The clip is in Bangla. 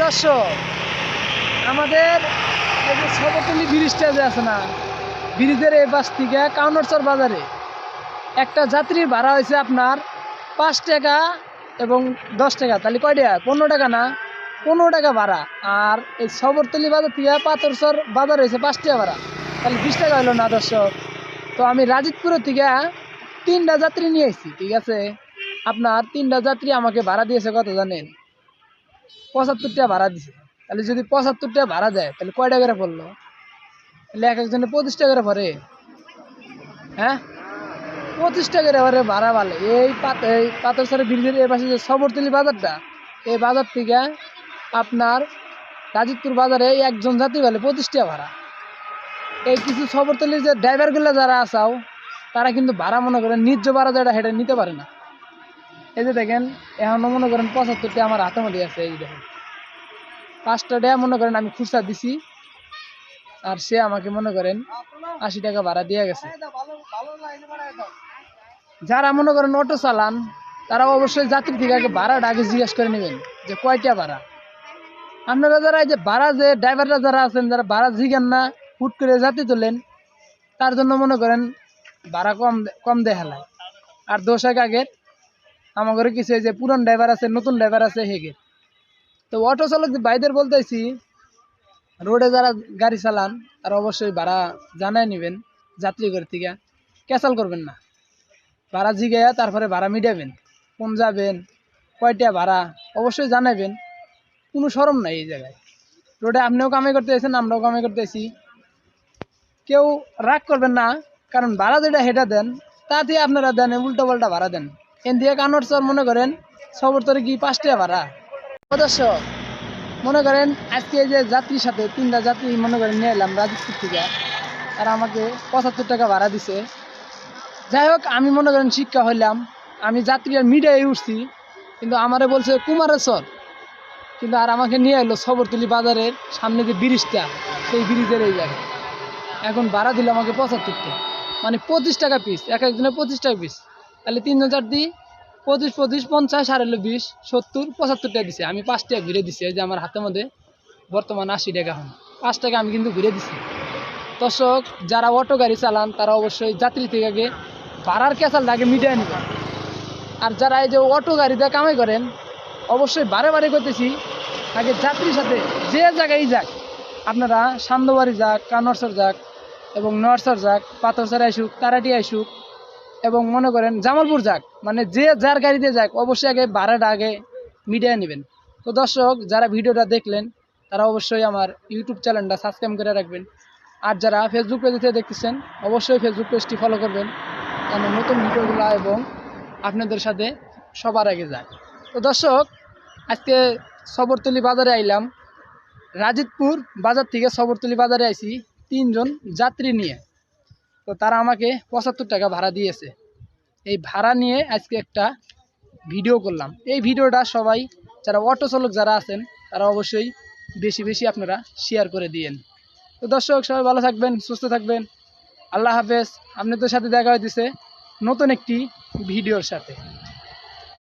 দর্শক, আমাদের এই যে সবরতলী ব্রিজটা যে আছে না, ব্রিজের এই পাশ থেকে কাউনরচর বাজারে একটা যাত্রীর ভাড়া হয়েছে আপনার 5 টাকা এবং 10 টাকা। তাহলে কয় টাকা? 15 টাকা না, 15 টাকা ভাড়া। আর এই সবরতলী বাজার থেকে পাথরচর বাজার হয়েছে 5 টাকা ভাড়া, তাহলে 20 টাকা হলো না দর্শক? তো আমি রাজীবপুরের থেকে 3টা যাত্রী নিয়ে এসেছি, ঠিক আছে? আপনার 3টা যাত্রী আমাকে ভাড়া দিয়েছে কত জানেন? 75 টাকা ভাড়া দিছে। তাহলে যদি 75 টাকা ভাড়া দেয় তাহলে কয় টাকা করে পড়লো? তাহলে এক একজনে 25 টাকা করে পড়ে। হ্যাঁ, 25 টাকা করে ভাড়া বলে। এই পাথরচরের ব্রিজের এর পাশে যে সবরতলী বাজারটা, এই বাজার থেকে আপনার রাজীবপুর বাজারে একজন যাত্রী বলে 25 টাকা ভাড়া। এই কিছু সবরতলীর যে ড্রাইভারগুলো যারা আসাও, তারা কিন্তু ভাড়া মনে করেন ন্যায্য ভাড়া যেটা সেটা নিতে পারে না। এই যে দেখেন, এখনও মনে করেন 75 টাকা আমার হাতের মধ্যে আছে। এই যে দেখেন, 5টা টাকা মনে করেন আমি খুচরা দিছি, আর সে আমাকে মনে করেন 80 টাকা ভাড়া দিয়ে গেছে। যারা মনে করেন অটো চালান, তারা অবশ্যই যাত্রী থেকে আগে ভাড়াটা আগে জিজ্ঞেস করে নেবেন যে কয়টা ভাড়া। আপনারা যারা এই যে ভাড়া যে ড্রাইভাররা যারা আছেন, যারা ভাড়া জিজ্ঞান না, হুট করে যাত্রী তোলেন, তার জন্য মনে করেন ভাড়া কম দেখালায়। আর দোষ আগে আমাদের কিছু এই যে পুরান ড্রাইভার আছে, নতুন ড্রাইভার আছে হেগে। তো অটো চালক ভাইদের বলতেছি, রোডে যারা গাড়ি চালান তারা অবশ্যই ভাড়া জানাই নেবেন। যাত্রী করে থেকে ক্যাচাল করবেন না, ভাড়া জিগাইয়া তারপরে ভাড়া মিটাবেন। কোন যাবেন, কয়টা ভাড়া অবশ্যই জানাবেন। কোনো শরম নাই এই জায়গায়। রোডে আপনিও কামাই করতে আছেন, আমরাও কামাই করতে আছি, কেউ রাগ করবেন না। কারণ ভাড়া যেটা হেঁটে দেন তাতে আপনারা দেন উল্টো পাল্টা ভাড়া দেন। এন দিয়ে কানরচর মনে করেন সবরতলী কি 5 টাকা ভাড়া? অবশ্য মনে করেন আজকে এই যে যাত্রীর সাথে 3টা যাত্রী মনে করেন নিয়ে এলাম রাজীবপুর থেকে, আর আমাকে 75 টাকা ভাড়া দিছে। যাই হোক, আমি মনে করেন শিক্ষা হইলাম, আমি যাত্রী আর মিডিয়ায় উঠছি, কিন্তু আমারে বলছে কুমারেশ্বর, কিন্তু আর আমাকে নিয়ে এলো সবরতলী বাজারের সামনে যে ব্রিজটা, সেই ব্রিজের এই জায়গায়। এখন ভাড়া দিল আমাকে 75 টাকা, মানে 25 টাকা পিস, এক একজনের 25 টাকা পিস। তাহলে 3জন যাত্রী 25 25 50 আর হলো 20 70 75 টাকা দিছে। আমি 5 টাকা ঘুরে দিছি। এই যে আমার হাতের মধ্যে বর্তমান 80 টাকা, এখন 5 টাকা আমি কিন্তু ঘুরে দিছি। দর্শক, যারা অটো গাড়ি চালান তারা অবশ্যই যাত্রী থেকে আগে ভাড়ার ক্যাচালটা আগে মিটিয়ে নেবেন। আর যারা এই যে অটো গাড়িতে কামাই করেন, অবশ্যই বারে বারে করতেছি, আগে যাত্রীর সাথে যে জায়গায় যাক, আপনারা সান্দবাড়ি যাক, কানরচর যাক এবং নরসর যাক, পাথরচর আইসুক, তারাটি আইসুক এবং মনে করেন জামালপুর যাক, মানে যে যার গাড়িতে যাক, অবশ্যই আগে ভাড়াটা আগে মিটিয়ে নেবেন। তো দর্শক, যারা ভিডিওটা দেখলেন তারা অবশ্যই আমার ইউটিউব চ্যানেলটা সাবস্ক্রাইব করে রাখবেন। আর যারা ফেসবুক পেজে দেখতেছেন, অবশ্যই ফেসবুক পেজটি ফলো করবেন, যেন নতুন ভিডিওগুলো এবং আপনাদের সাথে সবার আগে যায়। তো দর্শক, আজকে সবরতলী বাজারে আইলাম, রাজীবপুর বাজার থেকে সবরতলী বাজারে আইছি 3জন যাত্রী নিয়ে। তো তারা আমাকে 75 টাকা ভাড়া দিয়েছে। এই ভাড়া নিয়ে আজকে একটা ভিডিও করলাম। এই ভিডিওটা সবাই যারা অটো চালক যারা আছেন তারা অবশ্যই বেশি বেশি আপনারা শেয়ার করে দিয়েন। তো দর্শক, সবাই ভালো থাকবেন, সুস্থ থাকবেন। আল্লাহ হাফেজ। আপনাদের সাথে দেখা হইতেছে নতুন একটি ভিডিওর সাথে।